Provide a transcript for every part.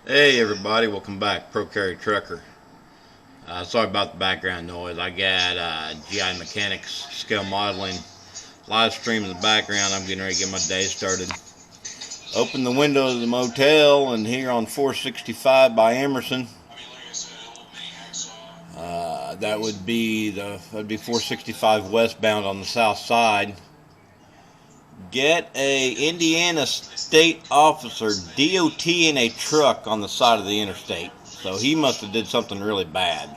Hey everybody, welcome back. Pro Carry Trucker. Sorry about the background noise. I got GI Mechanics scale modeling live stream in the background. I'm getting ready to get my day started. Open the window of the motel, and here on 465 by Emerson. That would be 465 westbound on the south side. Get a Indiana state officer DOT in a truck on the side of the interstate. So he must have did something really bad.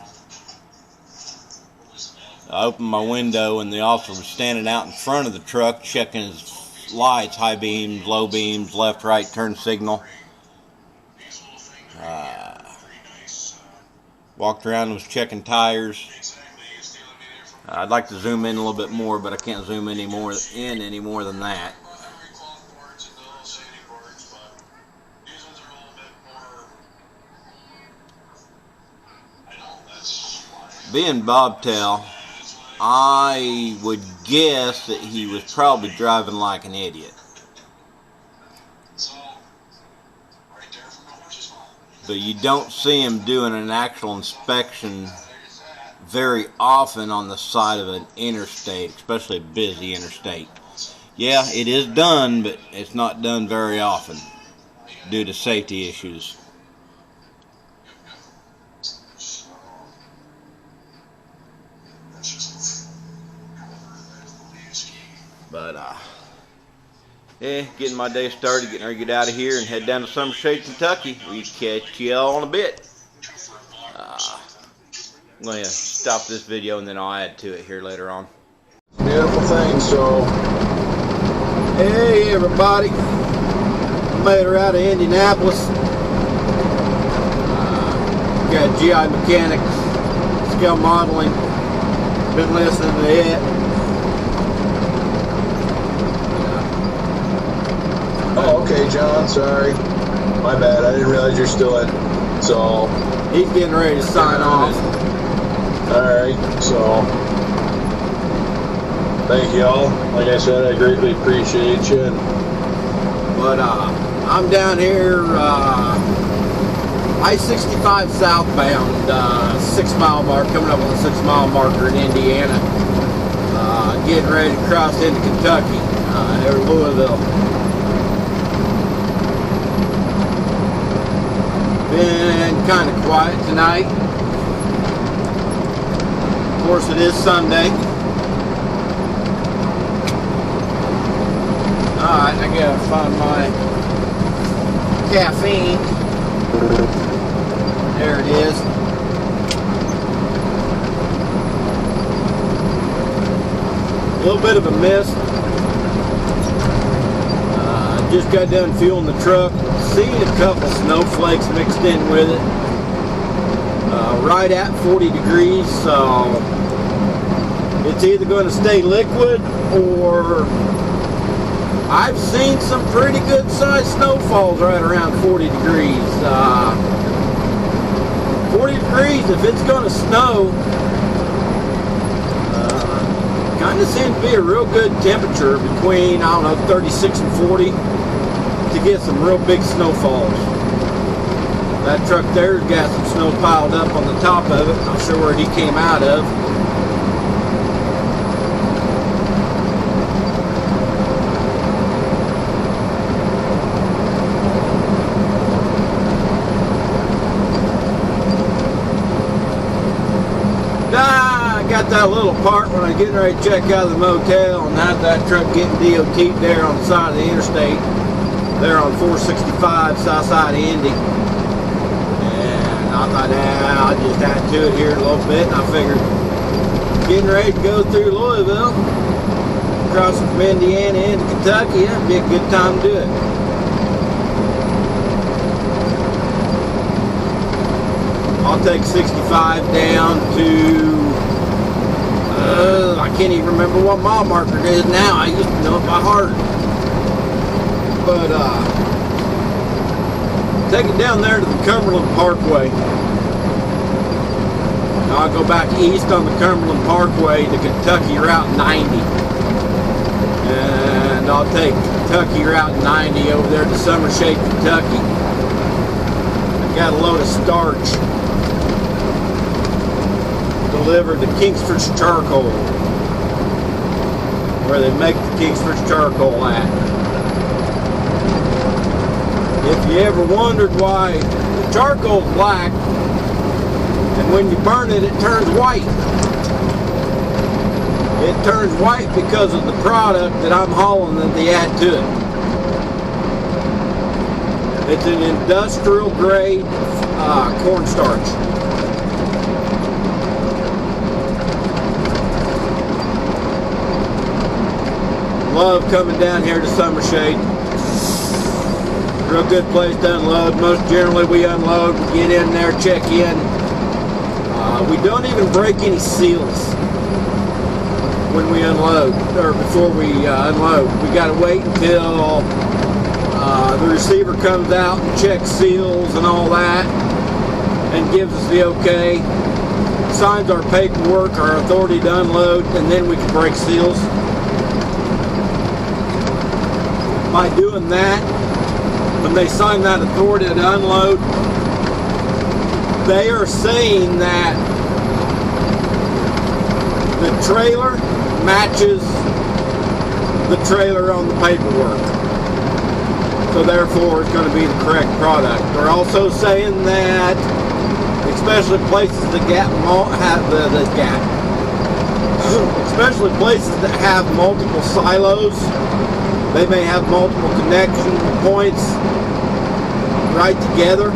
I opened my window and the officer was standing out in front of the truck checking his lights, high beams, low beams, left, right, turn signal. Walked around and was checking tires. I'd like to zoom in a little bit more, but I can't zoom any more than that. Being bobtail, I would guess that he was probably driving like an idiot. But you don't see him doing an actual inspection very often on the side of an interstate, especially a busy interstate. Yeah, it is done, but it's not done very often due to safety issues. But getting my day started, getting ready to get out of here and head down to Summer Shade, Kentucky. We'll catch y'all in a bit. I'm going to stop this video and then I'll add to it here later on. Beautiful thing, so. Hey everybody, made her out of Indianapolis. Got GI Mechanics, scale modeling, been listening to it. Oh, okay, John, sorry. My bad, I didn't realize you're still in. So. He's getting ready to sign off. Alright, so. Thank y'all. Like I said, I greatly appreciate you. But I'm down here, I-65 southbound, 6 mile mark, coming up on the 6 mile marker in Indiana. Getting ready to cross into Kentucky, or Louisville. Been kind of quiet tonight. Of course, it is Sunday. Alright, I gotta find my caffeine. There it is. A little bit of a mist. Just got done fueling the truck. Seen a couple snowflakes mixed in with it. Right at 40 degrees, so it's either going to stay liquid or I've seen some pretty good sized snowfalls right around 40 degrees. 40 degrees, if it's going to snow, kind of seems to be a real good temperature between, I don't know, 36 and 40 to get some real big snowfalls. That truck there's got some snow piled up on the top of it. Not sure where he came out of. Got that little part when I'm getting ready to check out of the motel, and that truck getting DOT'd there on the side of the interstate, there on 465 south side of Indy. And I thought, I'll just add to it here a little bit, and I figured getting ready to go through Louisville, crossing from Indiana into Kentucky, that'd be a good time to do it. I'll take 65 down to I can't even remember what mile marker it is now. I used to know it by heart. But take it down there to the Cumberland Parkway. Now I'll go back east on the Cumberland Parkway to Kentucky Route 90. And I'll take Kentucky Route 90 over there to Summer Shade, Kentucky. had a load of starch delivered to Kingsford's Charcoal, where they make the Kingsford's Charcoal at. If you ever wondered why the charcoal's black, and when you burn it, it turns white. It turns white because of the product that I'm hauling that they add to it. It's an industrial grade cornstarch. Love coming down here to Summer Shade. Real good place to unload. Most generally we unload, we get in there, check in. We don't even break any seals when we unload, or before we unload. We got to wait until the receiver comes out and checks seals and all that and gives us the okay, signs our paperwork, our authority to unload, and then we can break seals. By doing that, when they sign that authority to unload, they are saying that the trailer matches the trailer on the paperwork. So therefore it's going to be the correct product. They're also saying that, especially places that especially places that have multiple silos, they may have multiple connection points right together.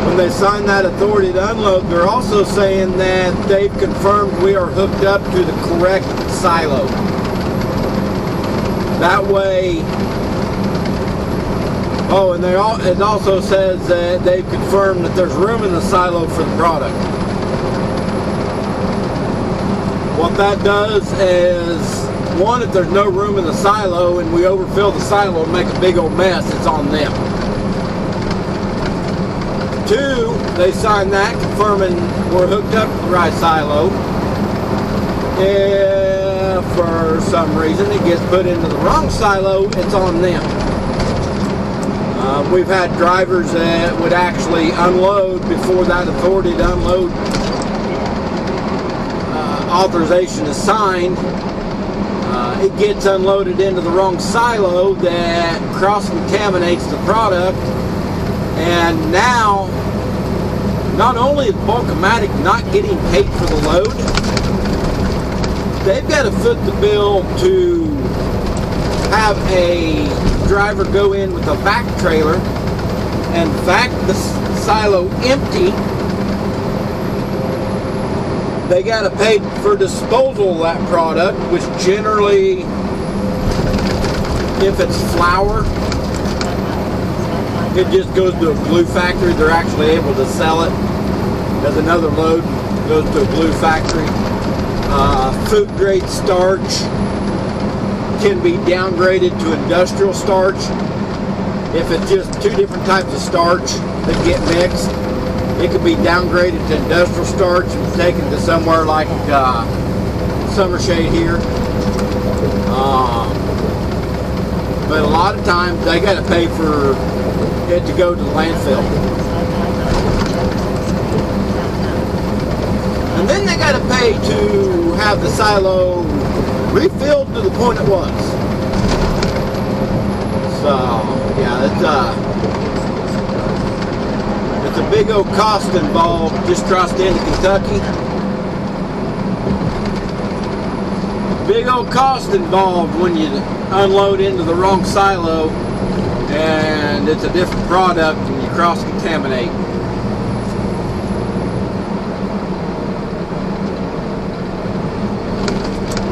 When they sign that authority to unload, they're also saying that they've confirmed we are hooked up to the correct silo. That way, and it also says that they've confirmed that there's room in the silo for the product. What that does is, one, if there's no room in the silo and we overfill the silo and make a big old mess, it's on them. Two, they sign that confirming we're hooked up to the right silo. If for some reason it gets put into the wrong silo, it's on them. We've had drivers that would actually unload before that authority to unload authorization is signed. It gets unloaded into the wrong silo that cross-contaminates the product, and now not only is Bulkomatic not getting paid for the load, they've got to foot the bill to have a driver go in with a vac trailer and vac the silo empty. They got to pay for disposal of that product, which generally, if it's flour, it just goes to a glue factory. They're actually able to sell it as another load, goes to a glue factory. Food grade starch can be downgraded to industrial starch. If it's just two different types of starch that get mixed, it can be downgraded to industrial starch and taken to somewhere like Summer Shade here. But a lot of times they got to pay for it to go to the landfill. And then they got to pay to have the silo refilled to the point it was. So, yeah, it's a big old cost involved just crossed into Kentucky. Big old cost involved when you unload into the wrong silo and it's a different product and you cross-contaminate.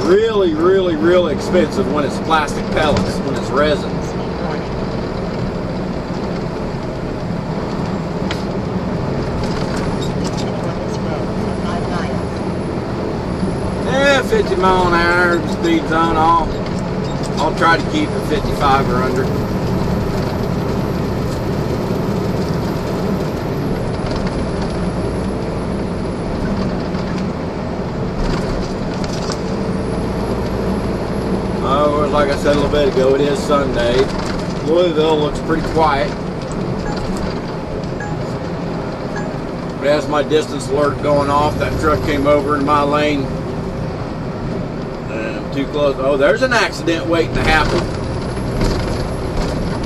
Really, really, really expensive when it's plastic pellets, when it's resin. 50 mile an hour speed zone. I'll try to keep it 55 or under. 'Cause like I said a little bit ago, it is Sunday. Louisville looks pretty quiet. But as my distance alert going off, that truck came over in my lane. And I'm too close. Oh, there's an accident waiting to happen.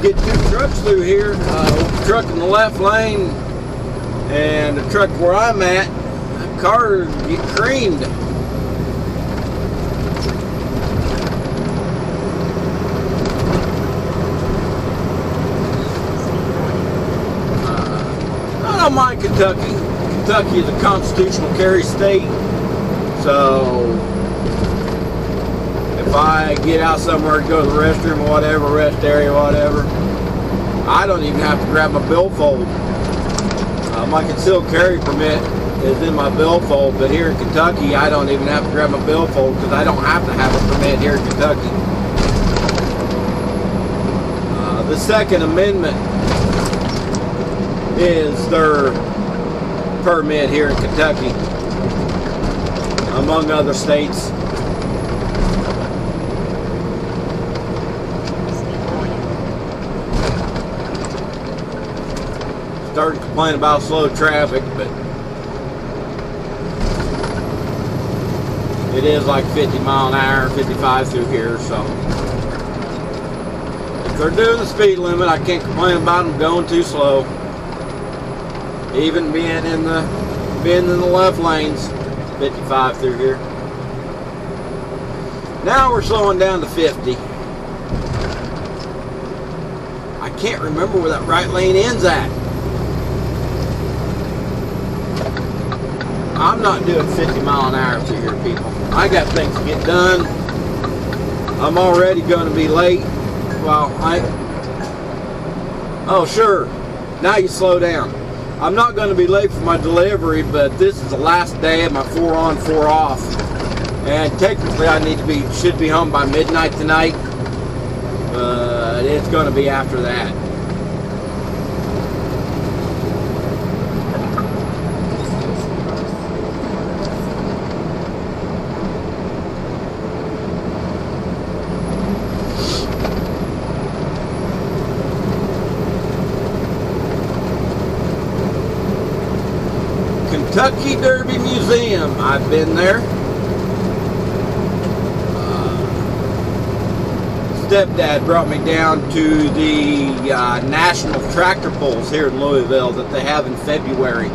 Get two trucks through here. Truck in the left lane and the truck where I'm at. The car get creamed. I don't mind Kentucky. Kentucky is a constitutional carry state. So if I get out somewhere to go to the restroom or whatever, rest area or whatever, I don't even have to grab my billfold. My concealed carry permit is in my billfold, but here in Kentucky, I don't even have to grab my billfold because I don't have to have a permit here in Kentucky. The Second Amendment is their permit here in Kentucky, among other states. Started complaining about slow traffic, but it is like 50 mile an hour, 55 through here, so if they're doing the speed limit, I can't complain about them going too slow. Even being in the left lanes, 55 through here. Now we're slowing down to 50. I can't remember where that right lane ends at. I'm not doing 50 mile an hour through here, people. I got things to get done. I'm already going to be late. Well, oh sure, now you slow down. I'm not going to be late for my delivery, but this is the last day of my 4 on, 4 off. And technically I should be home by midnight tonight. But it's going to be after that. Kentucky Derby Museum. I've been there. Stepdad brought me down to the National Tractor Pulls here in Louisville that they have in February.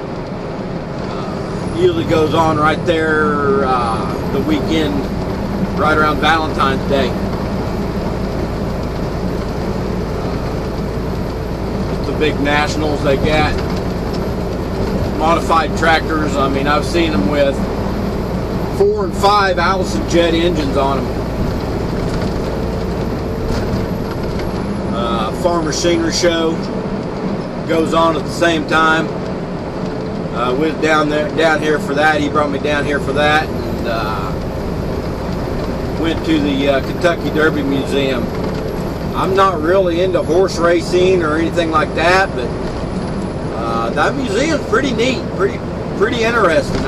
Usually goes on right there the weekend, right around Valentine's Day. The big nationals they got. Modified tractors. I mean, I've seen them with 4 and 5 Allison jet engines on them. Farm Machinery Show goes on at the same time. We was down here for that. He brought me down here for that, and went to the Kentucky Derby Museum. I'm not really into horse racing or anything like that, but that museum's pretty neat, pretty interesting.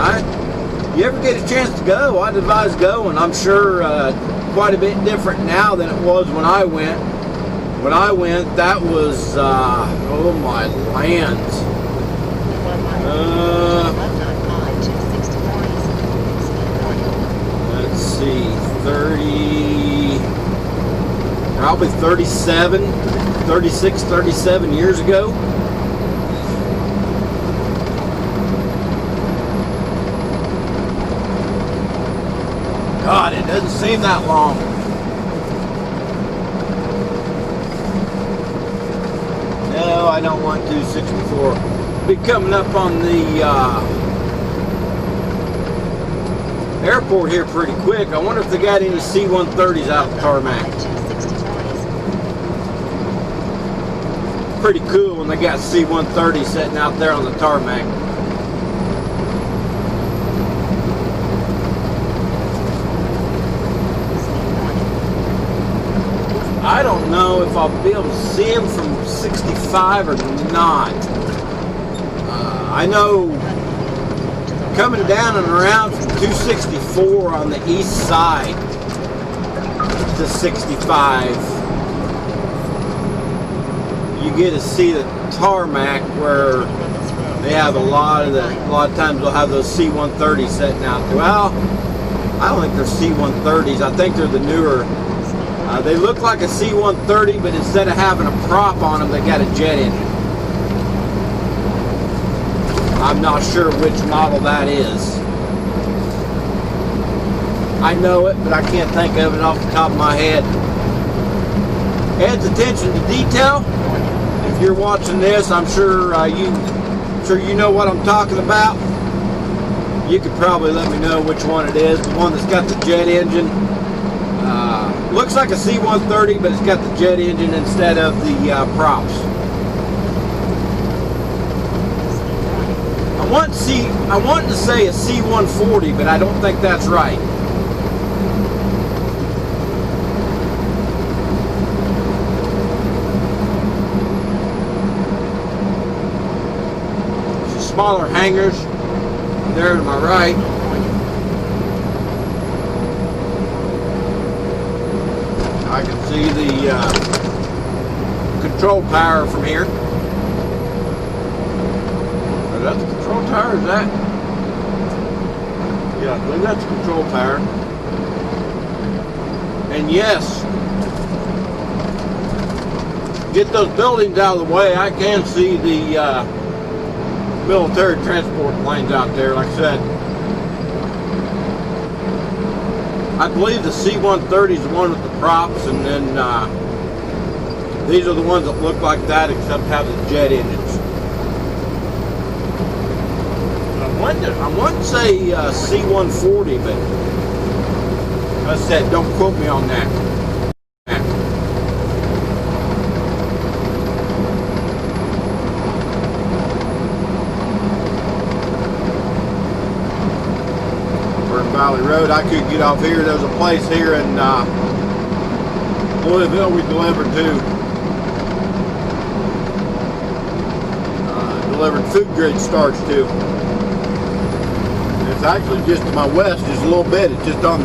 You ever get a chance to go, I'd advise going. I'm sure quite a bit different now than it was when I went. When I went, that was, oh my lands. Let's see, probably 36, 37 years ago. God, it doesn't seem that long. No, I don't want 264. Be coming up on the airport here pretty quick. I wonder if they got any C-130s out of the tarmac. Pretty cool when they got C-130s sitting out there on the tarmac. I don't know if I'll be able to see him from 65 or not. I know coming down and around from 264 on the east side to 65, you get to see the tarmac where They have a lot of times they'll have those C-130s sitting out there. Well, I don't think they're C-130s. I think they're the newer. They look like a C-130, but instead of having a prop on them, they got a jet engine. I'm not sure which model that is. I know it, but I can't think of it off the top of my head. Ed's attention to detail. If you're watching this, I'm sure you know what I'm talking about. You could probably let me know which one it is. The one that's got the jet engine. Looks like a C-130, but it's got the jet engine instead of the props. I want to say a C-140, but I don't think that's right. Smaller hangars there to my right. I can see the control tower from here. Is that the control tower? Is that? Yeah, I believe that's the control tower. And yes, get those buildings out of the way. I can see the military transport planes out there, like I said. I believe the C-130 is the one with the props, and then these are the ones that look like that except have the jet engines. I want to say C-140, but like I said, don't quote me on that. Valley Road. I could get off here. There's a place here in Louisville we delivered to. Delivered food grade starch to. It's actually just to my west, just a little bit. It's just on,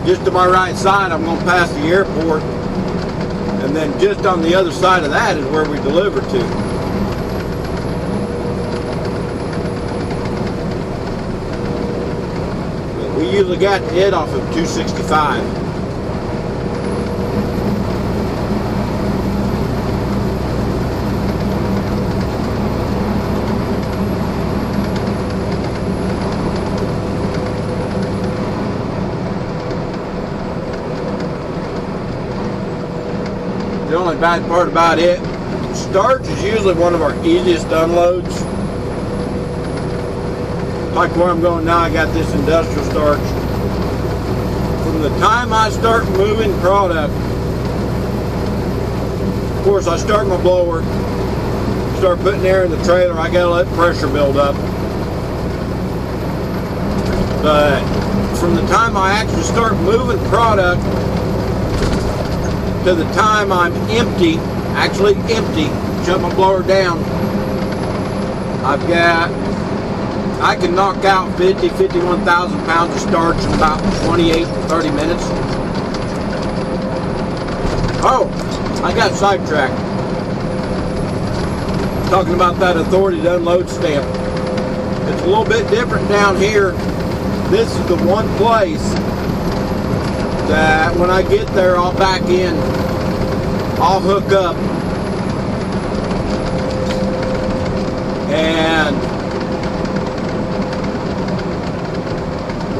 just to my right side. I'm going to pass the airport, and then just on the other side of that is where we deliver to. We usually got to hit off of 265. The only bad part about it, starch is usually one of our easiest unloads. Like where I'm going now, I got this industrial starch. From the time I start moving product, of course I start my blower, start putting air in the trailer, I gotta let pressure build up. But from the time I actually start moving product to the time I'm empty, actually empty, shut my blower down, I can knock out 51,000 pounds of starch in about 28 to 30 minutes. Oh, I got sidetracked. Talking about that authority to unload stamp. It's a little bit different down here. This is the one place that when I get there, I'll back in, I'll hook up, and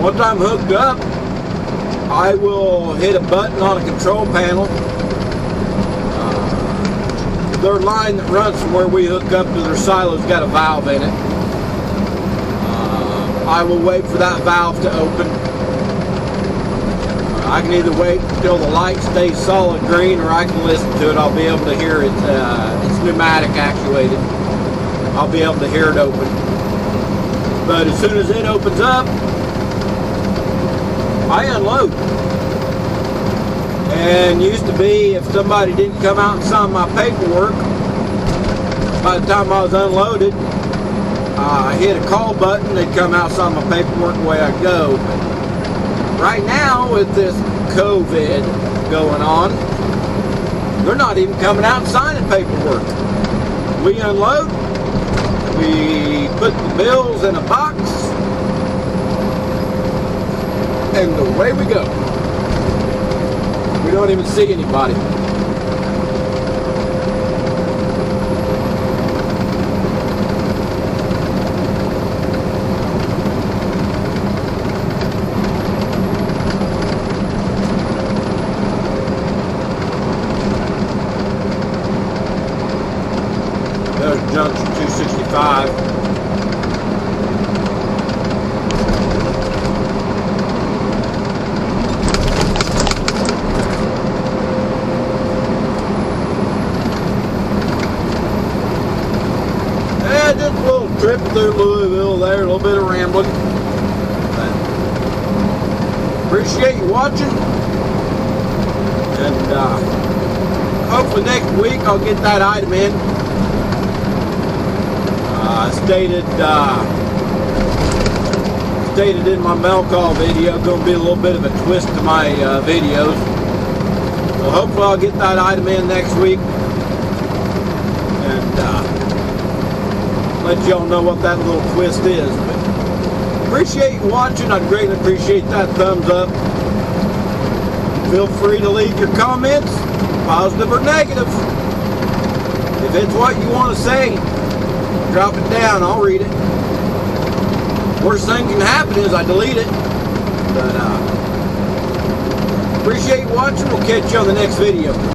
once I'm hooked up, I will hit a button on a control panel. Their line that runs from where we hook up to their silo's got a valve in it. I will wait for that valve to open. I can either wait until the light stays solid green, or I can listen to it. I'll be able to hear it. It's pneumatic actuated. I'll be able to hear it open. But as soon as it opens up, I unload. And used to be, if somebody didn't come out and sign my paperwork, by the time I was unloaded, I hit a call button, they'd come out, sign my paperwork, away I go. But right now, with this COVID going on, they're not even coming out and signing paperwork. We unload, We put the bills in a box, and away we go. We don't even see anybody. There's junction 265. Yeah, just a little trip through Louisville there, a little bit of rambling. But appreciate you watching. And hopefully next week I'll get that item in. Stated in my mail call video, going to be a little bit of a twist to my videos. So hopefully I'll get that item in next week and let y'all know what that little twist is. But appreciate you watching. I'd greatly appreciate that thumbs up. Feel free to leave your comments, positive or negative. If it's what you want to say, drop it down, I'll read it. Worst thing can happen is I delete it. But appreciate you watching. We'll catch you on the next video.